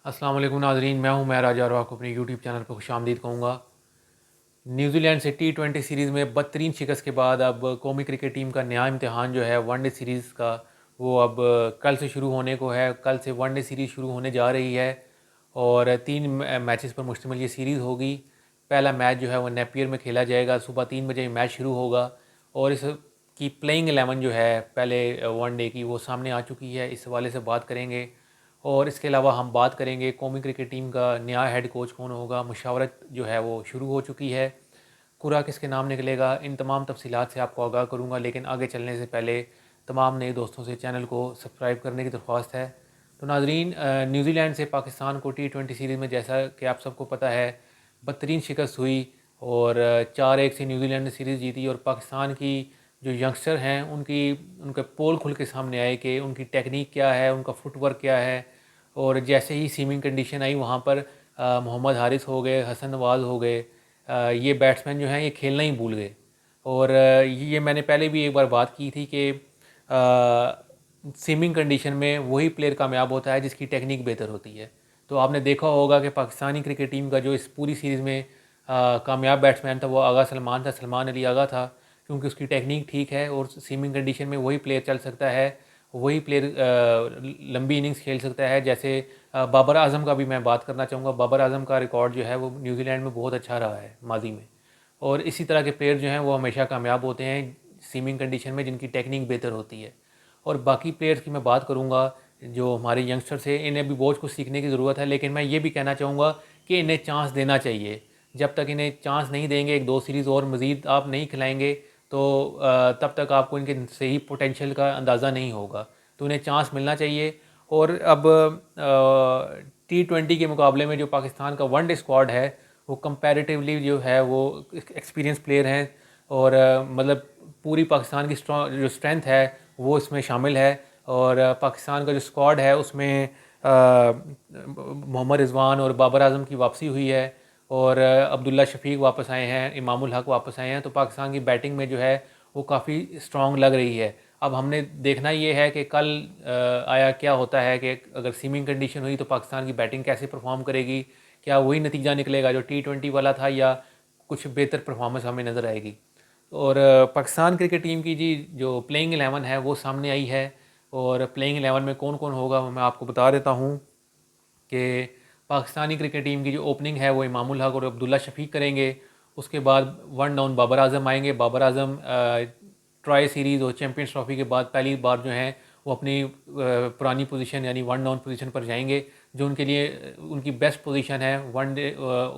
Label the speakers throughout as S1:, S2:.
S1: अस्सलाम वालेकुम नाज़रीन, मैं हूं मैं राजा और आपको अपने यूट्यूब चैनल पर खुशामदीद कहूँगा। न्यूजीलैंड से T20 सीरीज़ में बदतरीन शिकस्त के बाद अब कौमी क्रिकेट टीम का नया इम्तिहान जो है वनडे सीरीज़ का, वो अब कल से शुरू होने को है। कल से वनडे सीरीज़ शुरू होने जा रही है और 3 मैचेस पर मुश्तमिल ये सीरीज़ होगी। पहला मैच जो है वो नेपियर में खेला जाएगा, सुबह 3 बजे मैच शुरू होगा और इसकी प्लेइंग 11 जो है पहले वनडे की वो सामने आ चुकी है। इस हवाले से बात करेंगे और इसके अलावा हम बात करेंगे कौमी क्रिकेट टीम का नया हेड कोच कौन होगा। मुशावरत जो है वो शुरू हो चुकी है, कुरा किसके नाम निकलेगा, इन तमाम तफसीलात से आपको आगाह करूँगा। लेकिन आगे चलने से पहले तमाम नए दोस्तों से चैनल को सब्सक्राइब करने की दरख्वास्त है। तो नाजरीन, न्यूजीलैंड से पाकिस्तान को T20 सीरीज़ में जैसा कि आप सबको पता है बदतरीन शिकस्त हुई और 4-1 से न्यूजीलैंड ने सीरीज़ जीती और पाकिस्तान की जो यंगस्टर हैं उनके पोल खुल के सामने आए कि उनकी टेक्निक क्या है, उनका फुटवर्क क्या है। और जैसे ही सीमिंग कंडीशन आई वहाँ पर मोहम्मद हारिस हो गए, हसन नवाज हो गए, ये बैट्समैन जो हैं ये खेलना ही भूल गए। और ये मैंने पहले भी एक बार बात की थी कि सीमिंग कंडीशन में वही प्लेयर कामयाब होता है जिसकी टेक्निक बेहतर होती है। तो आपने देखा होगा कि पाकिस्तानी क्रिकेट टीम का जो इस पूरी सीरीज़ में कामयाब बैट्समैन था वो आगा सलमान था, सलमान अली आगा था, क्योंकि उसकी टेक्निक ठीक है और सीमिंग कंडीशन में वही प्लेयर चल सकता है, वही प्लेयर लंबी इनिंग्स खेल सकता है। जैसे बाबर आजम का भी मैं बात करना चाहूँगा। बाबर आजम का रिकॉर्ड जो है वो न्यूजीलैंड में बहुत अच्छा रहा है माजी में, और इसी तरह के प्लेयर जो हैं वो हमेशा कामयाब होते हैं सीमिंग कंडीशन में जिनकी टेक्निक बेहतर होती है। और बाकी प्लेयर्स की मैं बात करूँगा जो हमारे यंगस्टर्स हैं, इन्हें भी बहुत कुछ सीखने की ज़रूरत है। लेकिन मैं ये भी कहना चाहूँगा कि इन्हें चांस देना चाहिए। जब तक इन्हें चांस नहीं देंगे, 1-2 सीरीज़ और मज़ीद आप नहीं खिलाएंगे, तो तब तक आपको इनके सही पोटेंशियल का अंदाज़ा नहीं होगा। तो इन्हें चांस मिलना चाहिए। और अब T20 के मुकाबले में जो पाकिस्तान का वनडे स्क्वाड है वो कंपैरेटिवली जो है वो एक्सपीरियंस प्लेयर हैं और मतलब पूरी पाकिस्तान की जो स्ट्रेंथ है वो इसमें शामिल है। और पाकिस्तान का जो स्क्वाड है उसमें मोहम्मद रिजवान और बाबर आजम की वापसी हुई है और अब्दुल्ला शफीक वापस आए हैं, इमामुल हक वापस आए हैं। तो पाकिस्तान की बैटिंग में जो है वो काफ़ी स्ट्रॉन्ग लग रही है। अब हमने देखना ये है कि कल आया क्या होता है कि अगर सीमिंग कंडीशन हुई तो पाकिस्तान की बैटिंग कैसे परफॉर्म करेगी, क्या वही नतीजा निकलेगा जो T20 वाला था या कुछ बेहतर परफॉर्मेंस हमें नज़र आएगी। और पाकिस्तान क्रिकेट टीम की जी जो प्लेइंग 11 है वो सामने आई है और प्लेइंग 11 में कौन कौन होगा वो मैं आपको बता देता हूँ कि पाकिस्तानी क्रिकेट टीम की जो ओपनिंग है वो इमामुल हक और अब्दुल्ला शफीक करेंगे। उसके बाद वन डाउन बाबर आजम आएंगे। बाबर आजम ट्राई सीरीज़ और चैम्पियंस ट्रॉफी के बाद पहली बार जो है वो अपनी पुरानी पोजीशन यानी वन डाउन पोजीशन पर जाएंगे, जो उनके लिए उनकी बेस्ट पोजीशन है। वन डे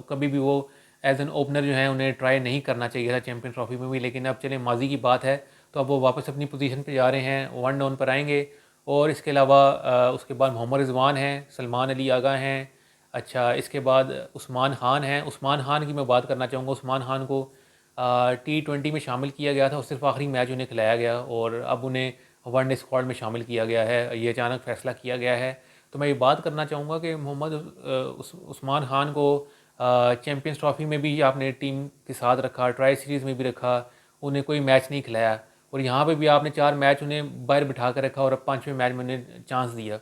S1: कभी भी वो एज एन ओपनर जो है उन्हें ट्राई नहीं करना चाहिए था चैम्पियन ट्रॉफी में भी, लेकिन अब चले माजी की बात है तो अब वो वापस अपनी पोजीशन पे जा रहे हैं, वन डाउन पर आएंगे। और इसके अलावा उसके बाद मोहम्मद रिजवान हैं, सलमान अली आगा हैं। अच्छा, इसके बाद उस्मान खान हैं। उस्मान खान की मैं बात करना चाहूँगा। उस्मान खान को T20 में शामिल किया गया था और सिर्फ आखिरी मैच उन्हें खिलाया गया और अब उन्हें वनडे स्क्वाड में शामिल किया गया है, ये अचानक फ़ैसला किया गया है। तो मैं ये बात करना चाहूँगा कि मोहम्मद उस्मान खान को चैम्पियंस ट्रॉफी में भी आपने टीम के साथ रखा, ट्राई सीरीज़ में भी रखा, उन्हें कोई मैच नहीं खिलाया और यहाँ पे भी आपने 4 मैच उन्हें बाहर बिठा कर रखा और अब 5वें मैच में उन्हें चांस दिया।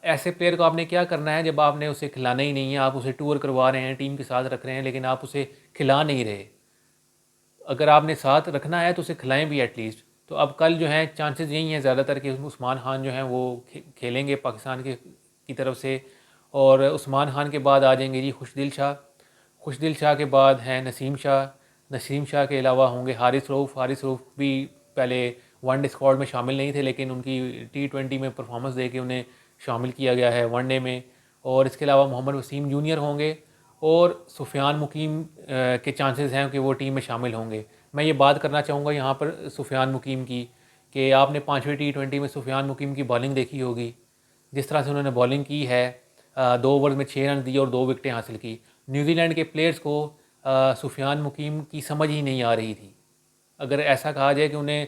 S1: ऐसे प्लेयर को आपने क्या करना है जब आपने उसे खिलाना ही नहीं है, आप उसे टूर करवा रहे हैं, टीम के साथ रख रहे हैं, लेकिन आप उसे खिला नहीं रहे। अगर आपने साथ रखना है तो उसे खिलाएं भी एटलीस्ट। तो अब कल जो है चांसेस यही हैं ज़्यादातर कि उस्मान खान जो हैं वो खेलेंगे पाकिस्तान के की तरफ से। और उस्मान खान के बाद आ जाएंगे जी खुशदिल शाह। खुशदिल शाह के बाद हैं नसीम शाह। नसीम शाह के अलावा होंगे हारिस रऊफ़। हारिस रऊफ़ भी पहले वनडे स्क्वाड में शामिल नहीं थे, लेकिन उनकी T20 में परफॉर्मेंस दे के उन्हें शामिल किया गया है वनडे में। और इसके अलावा मोहम्मद वसीम जूनियर होंगे और सुफियान मुकीम के चांसेस हैं कि वो टीम में शामिल होंगे। मैं ये बात करना चाहूँगा यहाँ पर सुफियान मुकीम की कि आपने 5वें T20 में सुफियान मुकीम की बॉलिंग देखी होगी, जिस तरह से उन्होंने बॉलिंग की है। 2 ओवर में 6 रन दिए और 2 विकेटें हासिल की। न्यूजीलैंड के प्लेयर्स को सुफियान मुकीम की समझ ही नहीं आ रही थी। अगर ऐसा कहा जाए कि उन्हें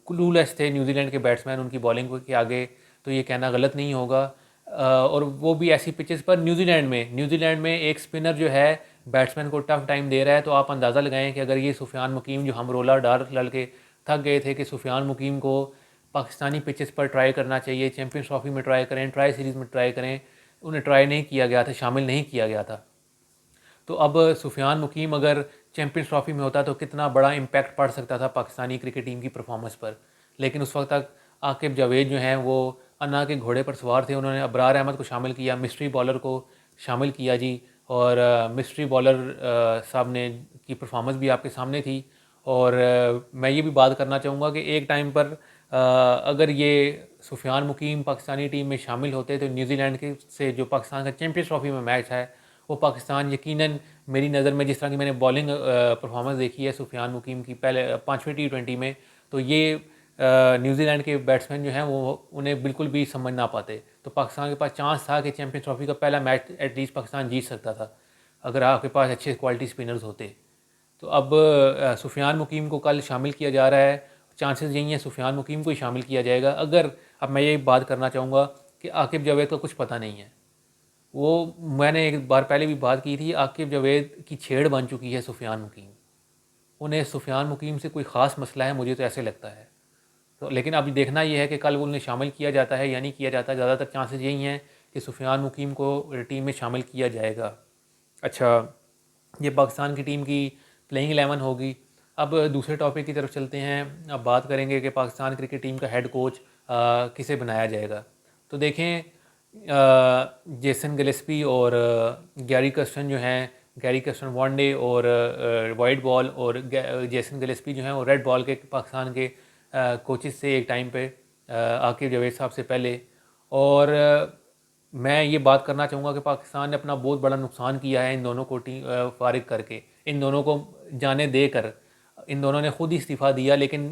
S1: क्लूलेस थे न्यूजीलैंड के बैट्समैन उनकी बॉलिंग के आगे, तो ये कहना गलत नहीं होगा। और वो भी ऐसी पिचेस पर न्यूजीलैंड में एक स्पिनर जो है बैट्समैन को टफ टाइम दे रहा है, तो आप अंदाज़ा लगाएं कि अगर ये सुफियान मुकीम जो हम रोला डार लड़ के थक गए थे कि सुफियान मुकीम को पाकिस्तानी पिचेस पर ट्राई करना चाहिए, चैम्पियंस ट्रॉफी में ट्राई करें, ट्राई सीरीज़ में ट्राई करें, उन्हें ट्राई नहीं किया गया था, शामिल नहीं किया गया था। तो अब सुफियान मुकीम अगर चैम्पियंस ट्रॉफी में होता तो कितना बड़ा इम्पैक्ट पड़ सकता था पाकिस्तानी क्रिकेट टीम की परफॉर्मेंस पर। लेकिन उस वक्त तक आकिब जावेद जो हैं वो अन्ना के घोड़े पर सवार थे, उन्होंने अबरार अहमद को शामिल किया, मिस्ट्री बॉलर को शामिल किया जी। और मिस्ट्री बॉलर साहब ने की परफॉर्मेंस भी आपके सामने थी। और मैं ये भी बात करना चाहूँगा कि एक टाइम पर अगर ये सुफियान मुकीम पाकिस्तानी टीम में शामिल होते तो न्यूजीलैंड के से जो पाकिस्तान का चैम्पियंस ट्रॉफी में मैच है वो पाकिस्तान यकीनन, मेरी नज़र में जिस तरह की मैंने बॉलिंग परफॉर्मेंस देखी है सुफियान मुकीम की पहले 5वीं T20 में, तो ये न्यूजीलैंड के बैट्समैन जो हैं वो उन्हें बिल्कुल भी समझ ना पाते। तो पाकिस्तान के पास चांस था कि चैम्पियंस ट्रॉफी का पहला मैच एटलीस्ट पाकिस्तान जीत सकता था अगर आपके पास अच्छे क्वालिटी स्पिनर्स होते। तो अब सुफियान मुकीम को कल शामिल किया जा रहा है, चांसेस यही हैं सुफियान मुकीम को ही शामिल किया जाएगा। अगर अब मैं ये बात करना चाहूँगा कि आकिब जावेद का कुछ पता नहीं है, वो मैंने एक बार पहले भी बात की थी, आकिब जावेद की छेड़ बन चुकी है सुफियान मुकीम, उन्हें सुफियान मुकीम से कोई ख़ास मसला है, मुझे तो ऐसे लगता है। तो लेकिन अभी देखना ये है कि कल वो उन्हें शामिल किया जाता है या नहीं किया जाता। ज़्यादातर चांसेस यही हैं कि सुफियान मुकीम को टीम में शामिल किया जाएगा। अच्छा, ये पाकिस्तान की टीम की प्लेइंग 11 होगी। अब दूसरे टॉपिक की तरफ चलते हैं। अब बात करेंगे कि पाकिस्तान क्रिकेट टीम का हेड कोच किसे बनाया जाएगा। तो देखें, जेसन गिलेस्पी और गैरी कर्स्टन जो हैं, गैरी कर्स्टन वनडे और वाइट बॉल, और जेसन गिलेस्पी जो हैं वो रेड बॉल के पाकिस्तान के कोचेस से एक टाइम पे आकिब जावेद साहब से पहले। और मैं ये बात करना चाहूँगा कि पाकिस्तान ने अपना बहुत बड़ा नुकसान किया है इन दोनों को फारिग करके, इन दोनों को जाने देकर। इन दोनों ने खुद ही इस्तीफ़ा दिया, लेकिन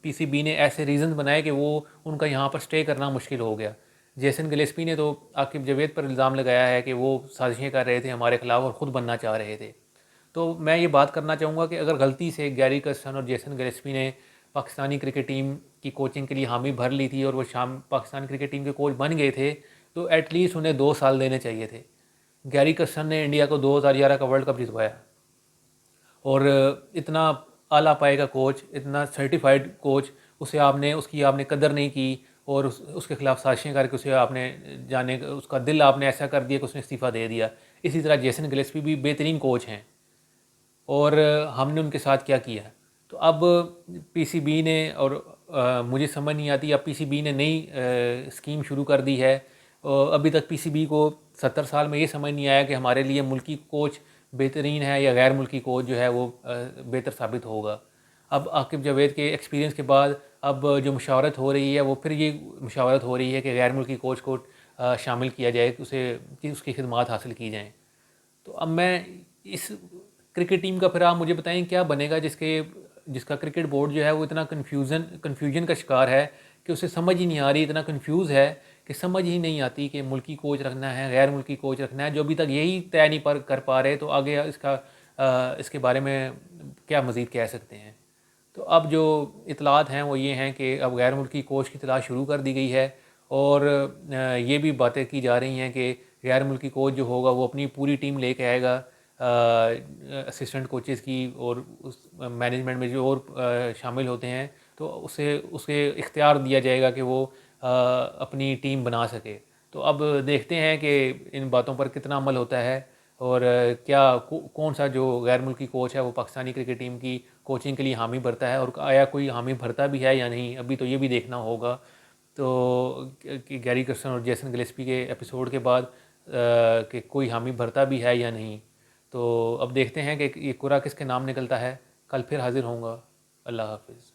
S1: PCB ने ऐसे रीज़न बनाए कि वो उनका यहाँ पर स्टे करना मुश्किल हो गया। जेसन गिलेस्पी ने तो आकिब जावेद पर इल्ज़ाम लगाया है कि वो साजिशें कर रहे थे हमारे ख़िलाफ़ और ख़ुद बनना चाह रहे थे। तो मैं ये बात करना चाहूँगा कि अगर गलती से गैरी कर्स्टन और जेसन गिलेस्पी ने पाकिस्तानी क्रिकेट टीम की कोचिंग के लिए हामी भर ली थी और वो पाकिस्तान क्रिकेट टीम के कोच बन गए थे, तो एटलीस्ट उन्हें 2 साल देने चाहिए थे। गैरी कर्स्टन ने इंडिया को 2011 का वर्ल्ड कप जितवाया, और इतना आला पाए का कोच, इतना सर्टिफाइड कोच, उसकी आपने कदर नहीं की और उसके खिलाफ साजिशें करके उसे आपने उसका दिल आपने ऐसा कर दिया कि उसने इस्तीफ़ा दे दिया। इसी तरह जेसन गिलेस्पी भी बेहतरीन कोच हैं और हमने उनके साथ क्या किया। तो अब PCB ने, और मुझे समझ नहीं आती, अब PCB ने नई स्कीम शुरू कर दी है। अभी तक PCB को 70 साल में ये समझ नहीं आया कि हमारे लिए मुल्की कोच बेहतरीन है या गैर मुल्की कोच जो है वो बेहतर साबित होगा। अब आकिब जावेद के एक्सपीरियंस के बाद अब जो मुशावरत हो रही है वो फिर ये मुशावरत हो रही है कि गैर मुल्की कोच को शामिल किया जाए, कि उसकी खिदमात हासिल की जाएँ। तो अब मैं इस क्रिकेट टीम का, फिर आप मुझे बताएं क्या बनेगा जिसका क्रिकेट बोर्ड जो है वो इतना कन्फ्यूजन का शिकार है कि उसे समझ ही नहीं आ रही, इतना कंफ्यूज है कि समझ ही नहीं आती कि मुल्की कोच रखना है, गैर मुल्की कोच रखना है। जो अभी तक यही तय नहीं कर पा रहे, तो आगे इसके बारे में क्या मज़ीद कह सकते हैं। तो अब जो इतलात हैं वो ये हैं कि अब गैर मुल्की कोच की तलाश शुरू कर दी गई है, और ये भी बातें की जा रही हैं कि गैर मुल्की कोच जो होगा वो अपनी पूरी टीम लेके आएगा, असिस्टेंट कोचेस की, और उस मैनेजमेंट में जो और शामिल होते हैं, तो उसे इख्तियार दिया जाएगा कि वो अपनी टीम बना सके। तो अब देखते हैं कि इन बातों पर कितना अमल होता है, और कौन सा जो गैर मुल्की कोच है वो पाकिस्तानी क्रिकेट टीम की कोचिंग के लिए हामी भरता है, और आया कोई हामी भरता भी है या नहीं, अभी तो ये भी देखना होगा। तो कि गैरी कर्स्टन और जेसन गिलेस्पी के एपिसोड के बाद कि कोई हामी भरता भी है या नहीं। तो अब देखते हैं कि ये कुरा किसके नाम निकलता है। कल फिर हाजिर होऊंगा। अल्लाह हाफिज़।